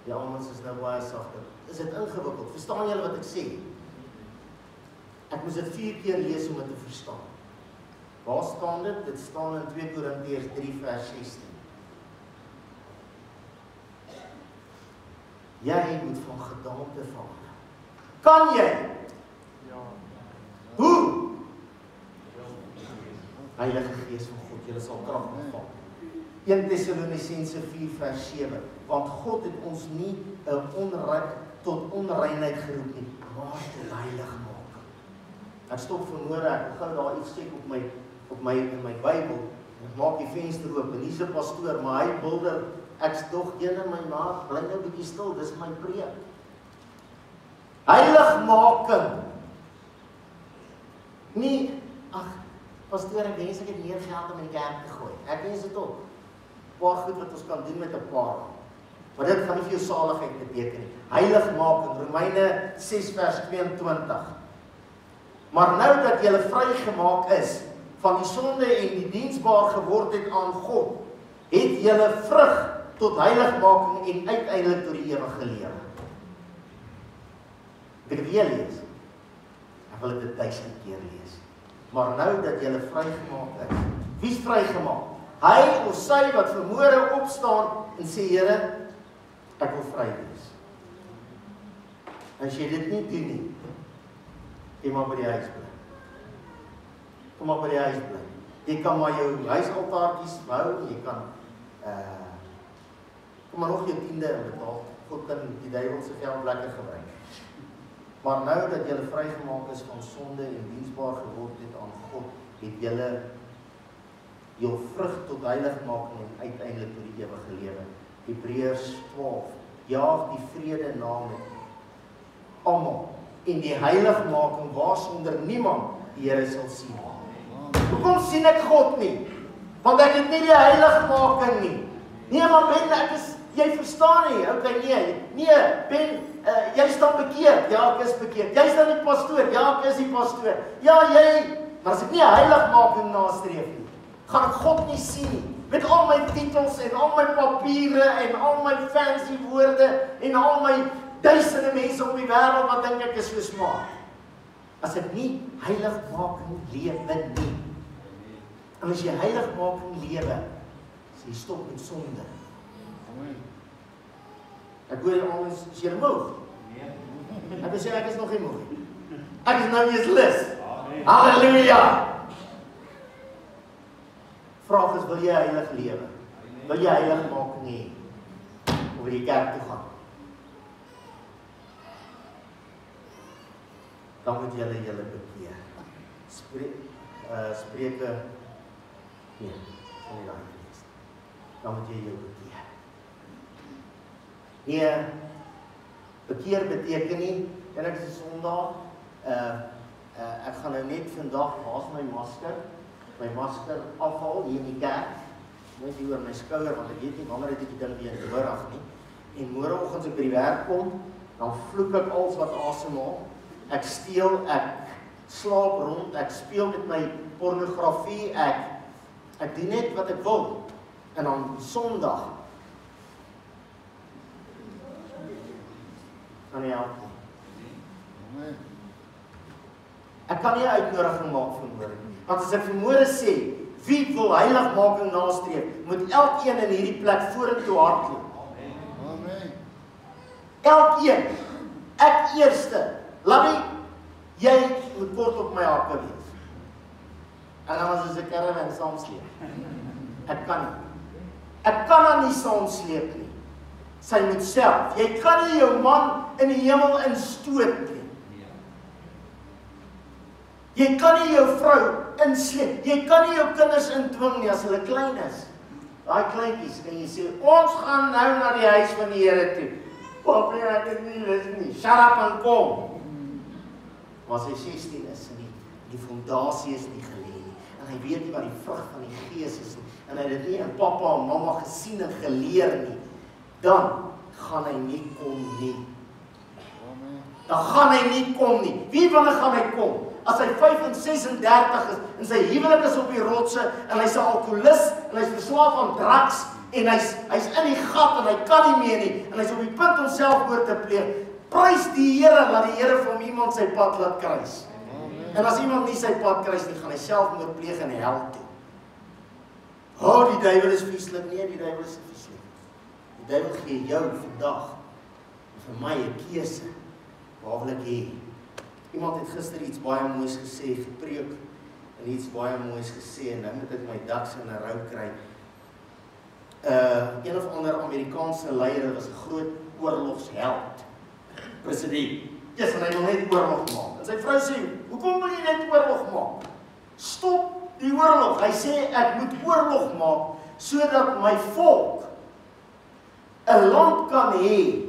Ja, ons is nou baie sagter. Is dit ingewikkeld? Verstaan julle wat ek sê? Ek moes dit 4 keer lees om dit te verstaan. Waar staan dit? Dit staan in 2 Korintiërs 3 vers 16. Jy moet van gedaante verander. Kan jy? Ja. Hoe? Heilige Gees van God, julle sal krag ontvang. 1 Tessalonisense 4 vers 7. Want God het ons nie tot onreinheid geroep nie, maar tot heiligmaking. Ek stop vanmôre, ek gou daar iets check in my Bybel. Ek maak die venster oop, en hier's 'n pastoor, maar hy bilder, ek's tog een in my maag, bly nou 'n bietjie stil, dis my preek. Heiligmaking. Nie, pastoor, ek wens ek het meer geld om in die kerk te gooi. Ek wens dit ook. Paar goed wat ons kan doen met 'n paar. Maar dit gaan nie vir jou saligheid beteken nie. Heiligmaking, Romeine 6 vers 22. Maar nou dat julle vrygemaak is van die sonde en die diensbaar geword het aan God, het julle vrug tot heiligmaking en uiteindelik tot die ewige lewe. Ek wil weer lees. Ek wil dit 1000 keer lees. Maar nou dat julle vrygemaak is. Wie is vrygemaak? Hy of sy wat vanmôre opstaan en sê, Here, ek wil vry wees. As jy dit nie doen nie, jy maar by die huis bly. Kom maar by die huis bly. Jy kan maar jou huisaltaartjies bou, jy kan kom maar nog jou 10de betaal. God kan die duiwel se geld lekker gebruik. Maar nou dat julle vrygemaak is van sonde en diensbaar geword het aan God, het julle jou vrug tot heiligmaking en uiteindelik tot die ewige lewe. Hebreërs 12. Jaag die vrede na met almal en die heiligmaking waarsonder niemand die Here sal sien. Hoekom sien ek God nie? Want ek het nie die heiligmaking nie. Nee, maar Ben, jy verstaan nie. Okay, nee, Ben, jy staan bekeerd. Ja, ek is bekeerd. Jy staan die pastoor. Ja, ek is die pastoor. Ja, jy, maar as ek nie heiligmaking nastreef nie, gaan ek God nie sien nie. Met al my titels en al my papiere en al my fancy woorde en al my duisende mense op die wêreld wat dink ek is so smart. As ek nie heiligmaking lewe nie. En as jy heiligmaking lewe, as jy stop met sonde. Ek hoor jy almal is jy moeg? Nee. Ek sê ek is nog nie moeg nie. Ek is nou eens lus. Halleluja. Vraag is, wil jy heilig lewe? Wil jy heiligmaking hê? Of wil jy kerk toe gaan? Dan moet julle bekeer. Spreuke nee, van die daai lees. Dan moet jy jou bekeer. Nee, bekeer beteken nie, en ek is Sondag, ek gaan nou net vandag haas my masker afhaal hier in die kerk, net hier oor my skouer, want ek weet nie wanneer het ek die ding weer nodig nie. En môreoggend as ek by die werk kom, dan vloek ek alles wat asemhaal. Ek steel, ek slaap rond, ek speel met my pornografie, ek doen net wat ek wil. En dan Sondag kan nie help nie. Ek kan nie 'n uitnodiging maak vanmôre nie. Want as ek vanmôre sê, Wie wil heiligmaking nastreef, moet elkeen in hierdie plek vorentoe hardloop. Amen. Elkeen, ek eerste. Labby, jy moet kort op my hakke wees. En dan as ek 'n caravan saamsleep. Ek kan nie. Ek kan haar nie saamsleep nie. Sy moet self. Jy kan nie jou man in die hemel instoot nie. Jy kan nie jou vrou insleep. Jy kan nie jou kinders indwing nie as hulle klein is. Daai kleintjies, kan jy sê, ons gaan nou na die huis van die Here toe. Papie, ek is nie lus nie. Shut up en kom. Maar sy 16 is nie. Die fondasie is nie gelê nie. En hy weet nie wat die vrug van die Gees is nie. En hy het dit nie in pappa en mamma gesien en geleer nie. Dan gaan hy nie kom nie. Dan gaan hy nie kom nie. Wie wanneer gaan hy kom? As hy 5 en 36 is en sy huwelik is op die rotse en hy's 'n alkoholist en hy's verslaaf aan drugs en hy's in die gat en hy kan nie meer nie en hy's op die punt om selfmoord te pleeg. Prys die Here dat die Here vir hom iemand sy pad laat kruis. En as iemand nie sy pad kruis nie, gaan hy selfmoord pleeg in die hel toe. Oh, die duiwel is vieslik. Nee, die duiwel is vieslik. Die duiwel gee jou vandag vir my 'n keuse. Waar wil ek hê? Iemand het gister iets baie moois gesê, gepreek en iets baie moois gesê en nou moet ek my daks in 'n rou kry. Een of ander Amerikaanse leier was 'n groot oorlogsheld. President. Yes, en hy wil net oorlog maak. En sy vrou sê, hoekom wil jy net oorlog maak? Stop die oorlog. Hy sê, ek moet oorlog maak, sodat my volk 'n land kan hê,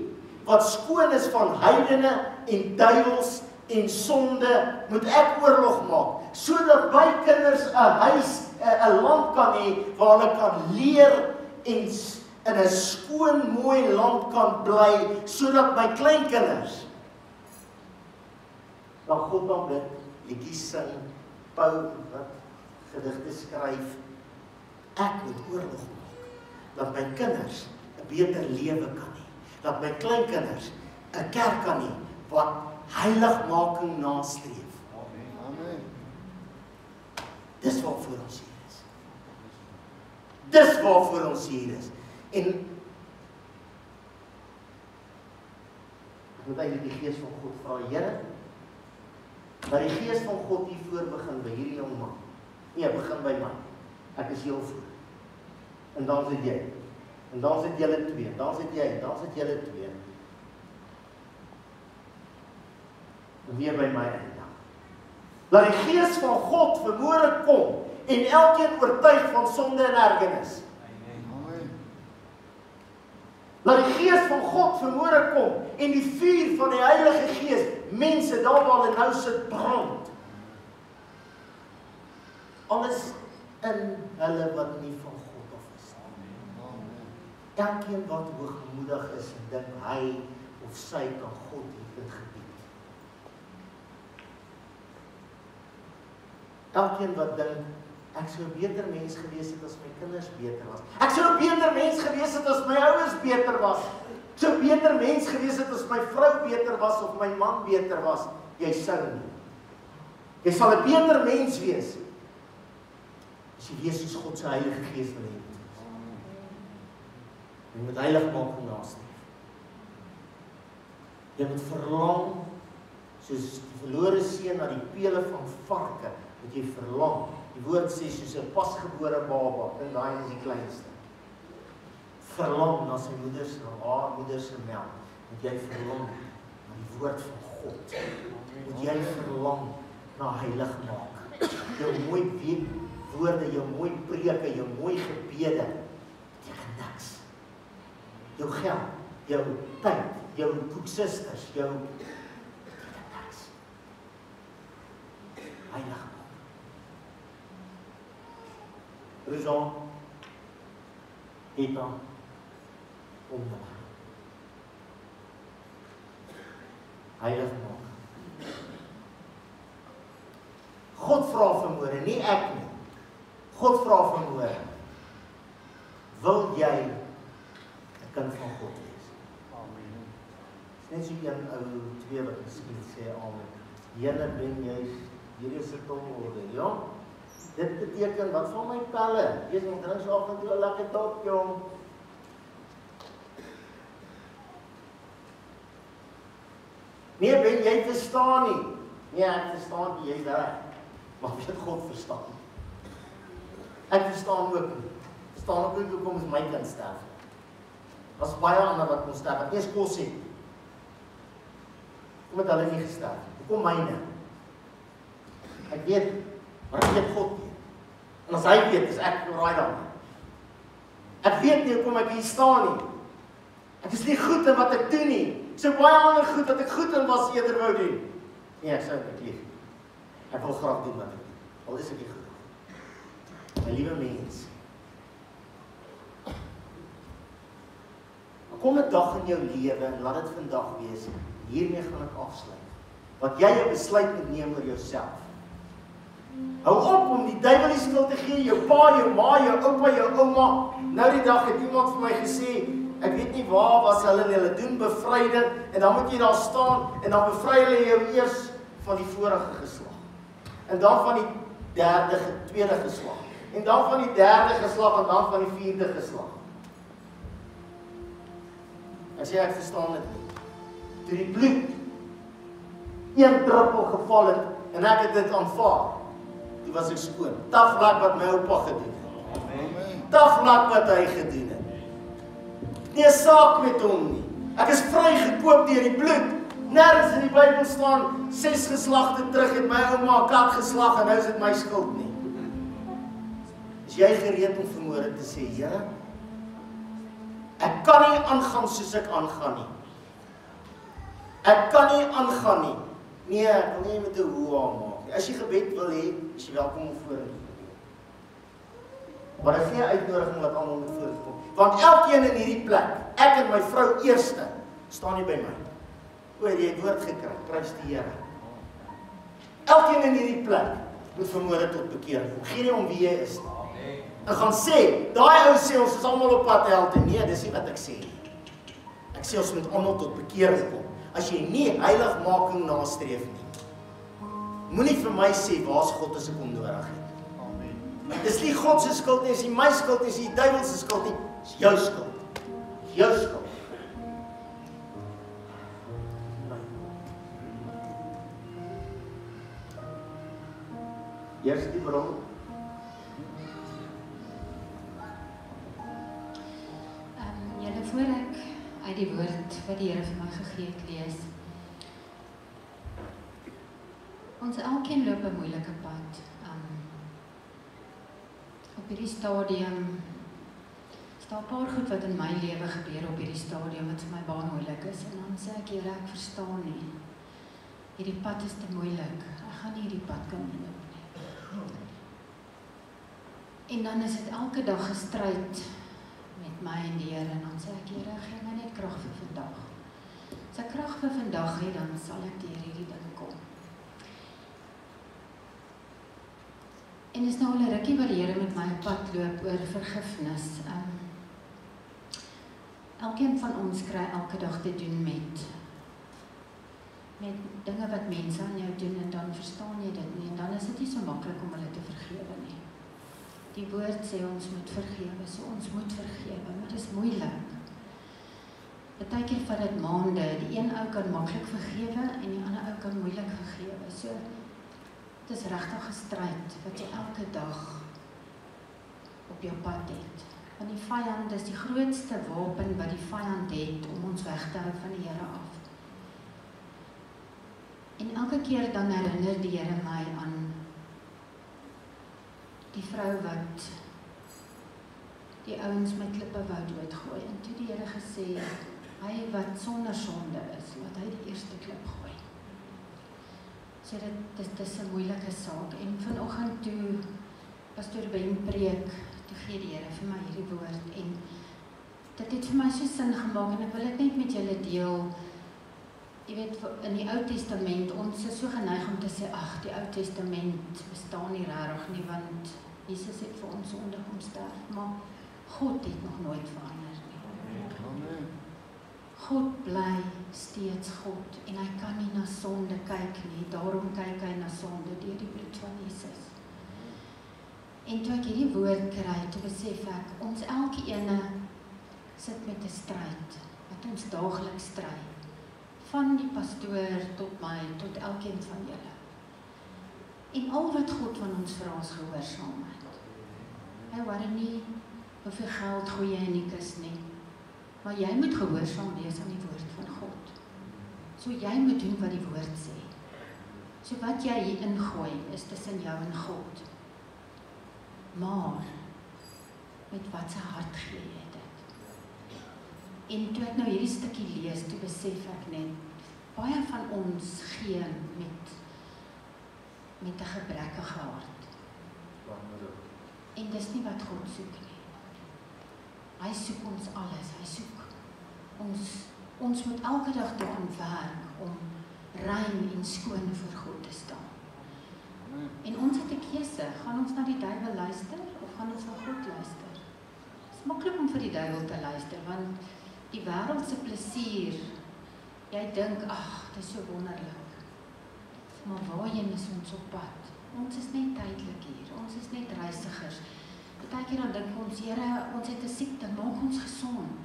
wat skoon is van heidene en duiwels en sonde, moet ek oorlog maak, sodat my kinders 'n huis, 'n land kan hê, waar hulle kan leer en in 'n skoon, mooi land kan bly, sodat my kleinkinders dan God dan bid, liedjies sing, bou, wat gedigte skryf. Ek moet oorlog maak, dat my kinders 'n beter lewe kan hê, dat my kleinkinders 'n kerk kan hê, wat heiligmaking nastreef. Amen. Dis waarvoor ons hier is. Dis waarvoor ons hier is. En ek moet eintlik die Gees van God vra, Here, dat die Gees van God hier voor begin by hierdie jong man. Nee, begin by my. Ek is heel voor. En dan sit jy. En dan sit julle twee. Dan sit jy. Dan sit julle twee. En weer by my eindig. Laat die Gees van God vermoere kom en elkeen oortuig van sonde en ergernis. Laat die Gees van God vermoere kom en die vuur van die Heilige Gees mense daar waar hulle nou sit brand. Alles in hulle wat nie van God af is. Elkeen wat hoogmoedig is en dink hy of sy kan God dit gebied. Elkeen wat dink ek sou 'n beter mens gewees het as my kinders beter was. Ek sou 'n beter mens gewees het as my ouers beter was. Ek sou 'n beter mens gewees het as my vrou beter was of my man beter was. Jy sou nie. Jy sal 'n beter mens wees as jy wees soos God se Heilige Gees wil hê. Jy moet heiligmaking nastreef. Jy moet verlang soos die verlore seun na die pele van varke, moet jy verlang. Die woord sê soos 'n pasgebore baba, en daai is die kleinste. Verlang na sy moeder se, haar moeder se melk. Moet jy verlang na die woord van God. Moet jy verlang na heiligmaking. Jou mooi woorde, jou mooi preke, jou mooi gebede, beteken niks. Jou geld, jou tyd, jou koeksisters, jou beteken niks. Heiligmaking. Ruzan, Eta, Oggend. Heiligmaking. God vra vanmôre, nie ek nie. God vra vanmôre, wil jy 'n kind van God wees? Amen. Net so een ou twee wat miskien sê amen. Here, ben jy hierdie se tongorde, ja? Dit beteken, wat van my pelle? Wees ons drink so af en toe 'n lekker dop, jong. Nee, Ben, jy verstaan nie. Nee, ek verstaan nie, jy's reg. Maar weet God verstaan. Ek verstaan ook nie. Verstaan ook nie hoekom is my kind sterf. Was baie ander wat kon sterf, wat eers kos het. Hoekom het hulle nie gesterf? Hoekom myne? Ek weet, maar ek weet God nie. En as hy weet, is ek raai dan. Ek weet nie hoekom ek hier staan nie. Ek is nie goed in wat ek doen nie. So baie ander goed wat ek goed in was eerder wou doen. Nee, ek sou dit lief. Ek wil graag doen wat ek doen. Al is ek nie goed. My liewe mens. Kom 'n dag in jou lewe en laat dit vandag wees. Hiermee gaan ek afsluit. Wat jy 'n besluit moet neem oor jouself. Hou op om die duiwel die skuld te gee, jou pa, jou ma, jou oupa, jou ouma. Nou die dag het iemand vir my gesê, ek weet nie waar was hulle doen bevryding en dan moet jy daar staan en dan bevry hulle jou eers van die vorige geslag. En dan van die tweede geslag. En dan van die derde geslag en dan van die vierde geslag. Ek sê ek verstaan dit nie. Toe die bloed een druppel geval het en ek het dit aanvaar. Toe was ek skoon. Taflak wat my oupa gedoen het. Amen. Taflak wat hy gedoen het. Nie 'n saak met hom nie. Ek is vrygekoop deur die bloed. Nergens in die Bybel staan 6 geslagte terug het my ouma 'n kat geslag en nou is dit my skuld nie. Is jy gereed om vanmôre te sê, Here, ek kan nie aangaan soos ek aangaan nie. Ek kan nie aangaan nie. Nee, ek wil nie met 'n hoe maak. As jy gebed wil hê, is jy welkom om vorentoe te kom. Maar ek gee 'n uitnodiging dat almal moet vorentoe kom. Want elkeen in hierdie plek, ek en my vrou eerste, staan hier by my. Oor jy het woord gekry, prys die Here. Elkeen in hierdie plek moet vanmôre tot bekering kom. Geen nie om wie jy is nie. En gaan sê, daai ou sê ons is almal op pad hel toe. Nee, dis nie wat ek sê nie. Ek sê ons moet almal tot bekering kom. As jy nie heiligmaking nastreef nie, moenie vir my sê waar's God as ek hom nodig het. Amen. Dis nie God se skuld nie, dis nie my skuld nie, dis die duiwel se skuld nie, dis jou skuld. Jou skuld. Eers die bron. Julle voor ek uit die woord wat die Here vir my gegee het lees. Ons elkeen loop 'n moeilike pad. Op hierdie stadium is daar 'n paar goed wat in my lewe gebeur op hierdie stadium wat vir my baie moeilik is en dan sê ek, Here, ek verstaan nie. Hierdie pad is te moeilik. Ek gaan nie hierdie pad kan loop nie. En dan is dit elke dag gestryd met my en die Here en dan sê ek, Here, gee my net krag vir vandag. As ek krag vir vandag het, dan sal ek deur hierdie ding kom. En is nou al 'n rukkie wat die Here met my op pad loop oor vergifnis. Elkeen van ons kry elke dag te doen met dinge wat mense aan jou doen en dan verstaan jy dit nie en dan is dit nie so maklik om hulle te vergewe nie. Die woord sê ons moet vergewe, so ons moet vergewe, maar dit is moeilik. Partykeer vat dit maande, die een ou kan maklik vergewe en die ander ou kan moeilik vergewe. So dit is regtig 'n stryd wat jy elke dag op jou pad het. Want die vyand is die grootste wapen wat die vyand het om ons weg te hou van die Here af. En elke keer dan herinner die Here my aan die vrou wat die ouens met klippe wou doodgooi. En toe die Here gesê, hy wat sonder sonde is, laat hy die eerste klip gooi. So dit is 'n moeilike saak. En vanoggend toe pastoor Ben preek, toe gee die Here vir my hierdie woord en dit het vir my so sin gemaak en ek wil dit net met julle deel. Jy weet, in die Ou Testament, ons is so geneig om te sê, ag, die Ou Testament bestaan nie regtig nie, want Jesus het vir ons sonde kom sterf, maar God het nog nooit verander nie. Amen. God bly steeds God en hy kan nie na sonde kyk nie, daarom kyk hy na sonde deur die bloed van Jesus. En toe ek hierdie woord kry, toe besef ek, ons elkeen sit met 'n stryd, wat ons daagliks stry. Van die pastoor tot my, tot elkeen van julle. En al wat God van ons vra is gehoorsaamheid. Hy worry nie hoeveel geld gooi jy in die kus nie, maar jy moet gehoorsaam wees aan die woord van God. So jy moet doen wat die woord sê. So wat jy hier ingooi is tussen jou en God. Maar met wat se hart gee jy dit? En toe ek nou hierdie stukkie lees, toe besef ek net, baie van ons gee met 'n gebrekkige hart. En dis nie wat God soek nie. Hy soek ons alles, hy soek ons moet elke dag daaraan werk om rein en skoon voor God te staan. En ons het 'n keuse, gaan ons na die duiwel luister of gaan ons na God luister? Dit is maklik om vir die duiwel te luister, want die wêreldse plesier, jy dink, ag, dit is so wonderlik. Maar waarheen is ons op pad? Ons is net tydelik hier, ons is net reisigers. Partykeer dan dink ons, Here, ons het 'n siekte, maak ons gesond.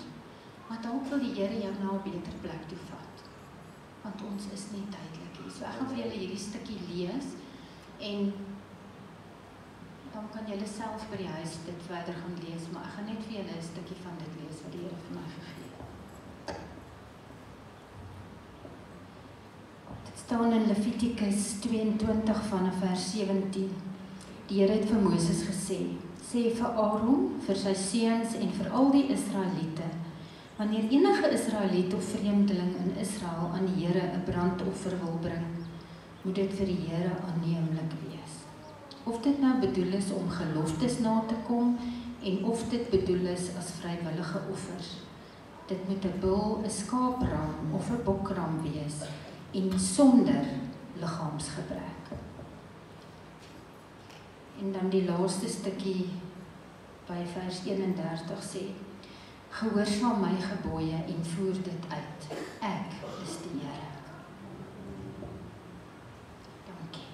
Maar dalk wil die Here jou na 'n beter plek toe vat. Want ons is net tydelik hier. So ek gaan vir julle hierdie stukkie lees en dan kan julle self by die huis dit verder gaan lees, maar ek gaan net vir julle 'n stukkie van dit lees wat die Here vir my gegee het. Dit staan in Levitikus 22 vanaf vers 17. Die Here het vir Moses gesê, sê vir Aaron, vir sy seuns en vir al die Israeliete, wanneer enige Israeliet of vreemdeling in Israel aan die Here 'n brandoffer wil bring, moet dit vir die Here aanneemlik wees. Of dit nou bedoel is om geloftes na te kom en of dit bedoel is as vrywillige offers. Dit moet 'n bul, 'n skaapram of 'n bokram wees en sonder liggaamsgebrek. En dan die laaste stukkie by vers 31 sê, gehoorsaam my gebooie en voer dit uit. Ek is die Here. Dankie.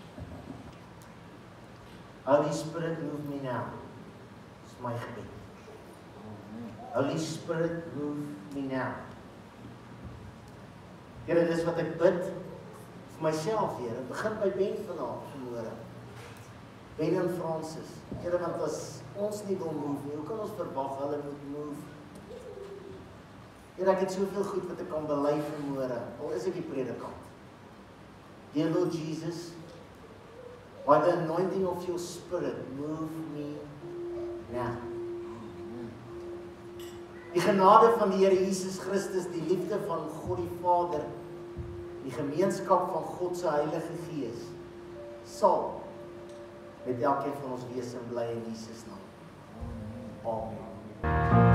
Holy Spirit, move me now. Dis my gebed. Holy Spirit, move me now. Here, dis wat ek bid vir myself, Here. Begin by Ben vanmôre. Ben en Francis. Here, want as ons nie wil move nie, hoe kan ons verwag hulle moet move? Here, ek het soveel goed wat ek kan bely vanmôre, al is ek die predikant. Dear Lord Jesus, by the anointing of your Spirit, move me now. Die genade van die Here Jesus Christus, die liefde van God die Vader, die gemeenskap van God se Heilige Gees, sal met elkeen van ons wees en bly in Jesus naam. Amen.